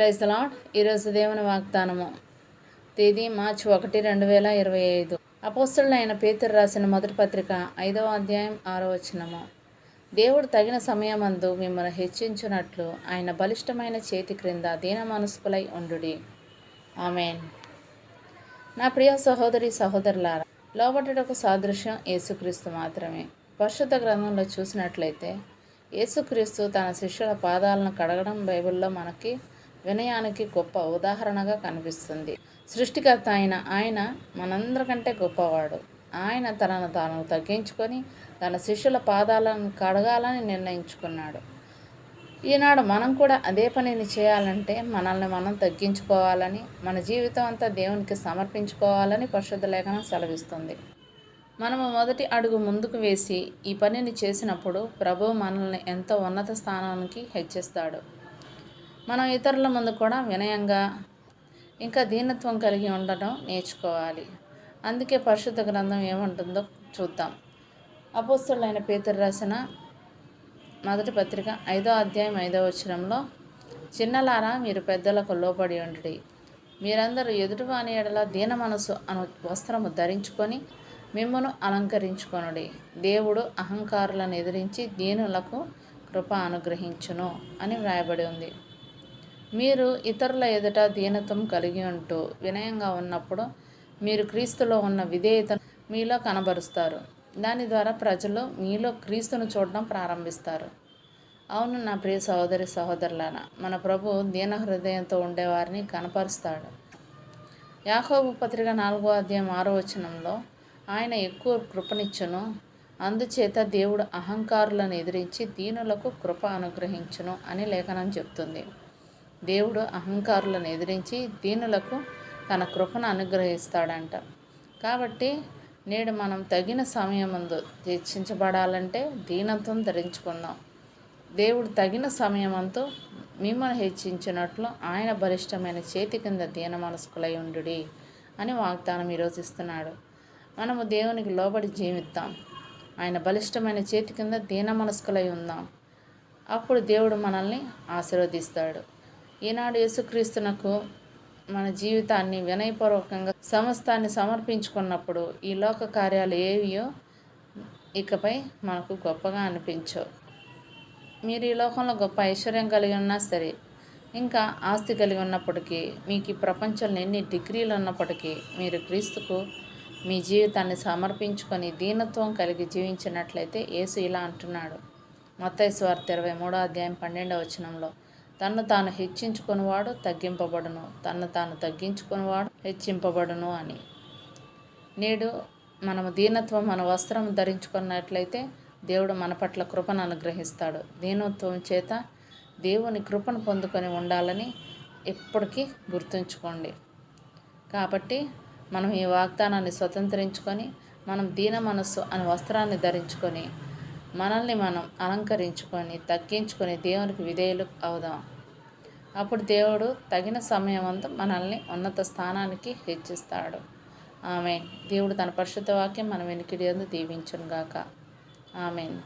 Praise the lord. ఈరోజు దేవుని వాగ్దానము తేదీ మార్చి 1, 2025. అపోస్తలుడైన పేతురు రాసిన మొదటి పత్రిక 5వ అధ్యాయం 6వ వచనము. దేవుడు తగిన సమయమందు మిమ్మల్ని హెచ్చించునట్లు ఆయన బలిష్టమైన చేతి క్రింద దీన మనస్కులై ఉండుడి. ఆమేన్. నా ప్రియ సహోదరి సహోదరులారా, లోబట్టుటకు సాదృశ్యం యేసుక్రీస్తు మాత్రమే. పరిశుద్ధ గ్రంథంలో చూసినట్లయితే యేసుక్రీస్తు తన శిష్యుల పాదాలను కడగడం బైబిల్లో మనకి వినయానికి గొప్ప ఉదాహరణగా కనిపిస్తుంది. సృష్టికర్త అయిన ఆయన మనందరికంటే గొప్పవాడు. ఆయన తనను తాను తగ్గించుకొని తన శిష్యుల పాదాలను కడగాలని నిర్ణయించుకున్నాడు. ఈనాడు మనం కూడా అదే పనిని చేయాలంటే మనల్ని మనం తగ్గించుకోవాలని, మన జీవితం అంతా దేవునికి సమర్పించుకోవాలని పరిశుద్ధ లేఖనం సెలవిస్తుంది. మనము మొదటి అడుగు ముందుకు వేసి ఈ పనిని చేసినప్పుడు ప్రభువు మనల్ని ఎంతో ఉన్నత స్థానానికి హెచ్చిస్తాడు. మనం ఇతరుల ముందు కూడా వినయంగా ఇంకా దీనత్వం కలిగి ఉండటం నేర్చుకోవాలి. అందుకే పరిశుద్ధ గ్రంథం ఏమంటుందో చూద్దాం. అపోస్తలుడైన పేతురు రాసిన మొదటి పత్రిక 5వ అధ్యాయం 5వ వచనంలో, చిన్నలారా మీరు పెద్దలకు లోబడి ఉండుడి. మీరందరూ ఎదుటివాని ఎడల దీన మనసు అను వస్త్రము ధరించుకొని మిమ్మును అలంకరించుకొనుడి. దేవుడు అహంకారులను ఎదిరించి దీనులకు కృప అనుగ్రహించును అని వ్రాయబడి ఉంది. మీరు ఇతరుల ఎదుట దీనత్వం కలిగి ఉంటూ వినయంగా ఉన్నప్పుడు మీరు క్రీస్తులో ఉన్న విధేయతను మీలో కనబరుస్తారు. దాని ద్వారా ప్రజలు మీలో క్రీస్తును చూడడం ప్రారంభిస్తారు. అవును నా ప్రియ సహోదరి సహోదరులారా, మన ప్రభు దీన హృదయంతో ఉండేవారిని కనపరుస్తాడు. యాకోబు పత్రిక 4వ అధ్యాయం 6వ వచనంలో, ఆయన ఎక్కువ కృపనిచ్చును, అందుచేత దేవుడు అహంకారులను ఎదిరించి దీనులకు కృప అనుగ్రహించును అని లేఖనం చెప్తుంది. దేవుడు అహంకారులను ఎదిరించి దీనులకు తన కృపను అనుగ్రహిస్తాడంట. కాబట్టి నేడు మనం తగిన సమయమందు హెచ్చించబడాలంటే దీనత్వం ధరించుకుందాం. దేవుడు తగిన సమయమందు మిమ్మల్ని హెచ్చించినట్లు ఆయన బలిష్టమైన చేతి కింద దీన మనస్కులై ఉండుడి అని వాగ్దానం ఈరోజు ఇస్తున్నాడు. మనము దేవునికి లోబడి జీవిద్దాం. ఆయన బలిష్టమైన చేతి కింద దీన మనస్కులై ఉందాం. అప్పుడు దేవుడు మనల్ని ఆశీర్వదిస్తాడు. ఈనాడు యేసుక్రీస్తునకు మన జీవితాన్ని వినయపూర్వకంగా సమస్తాన్ని సమర్పించుకున్నప్పుడు ఈ లోక కార్యాలు ఏవియో ఇకపై మనకు గొప్పగా అనిపించవు. మీరు ఈ లోకంలో గొప్ప ఐశ్వర్యం కలిగి ఉన్నా సరే, ఇంకా ఆస్తి కలిగి ఉన్నప్పటికీ, మీకు ఈ ప్రపంచంలో ఎన్ని డిగ్రీలు ఉన్నప్పటికీ, మీరు క్రీస్తుకు మీ జీవితాన్ని సమర్పించుకొని దీనత్వం కలిగి జీవించినట్లయితే యేసు ఇలా అంటున్నాడు. మత్తయి సువార్త 23వ అధ్యాయం 12వ వచనంలో, తన్ను తాను హెచ్చించుకునివాడు తగ్గింపబడును, తన్ను తాను తగ్గించుకునివాడు హెచ్చింపబడును అని. నేడు మనము దీనత్వం మన వస్త్రం ధరించుకున్నట్లయితే దేవుడు మన పట్ల కృపను అనుగ్రహిస్తాడు. దీనత్వం చేత దేవుని కృపను పొందుకొని ఉండాలని ఎప్పటికీ గుర్తుంచుకోండి. కాబట్టి మనం ఈ వాగ్దానాన్ని స్వతంత్రించుకొని మనం దీన మనస్సు అనే వస్త్రాన్ని ధరించుకొని మనల్ని మనం అలంకరించుకొని తగ్గించుకొని దేవునికి విధేయులు అవుదాం. అప్పుడు దేవుడు తగిన సమయమందు మనల్ని ఉన్నత స్థానానికి హెచ్చిస్తాడు. ఆమేన్. దేవుడు తన పరిశుద్ధ వాక్యం మన వెనుకడి యందు దీవించును గాక. ఆమేన్.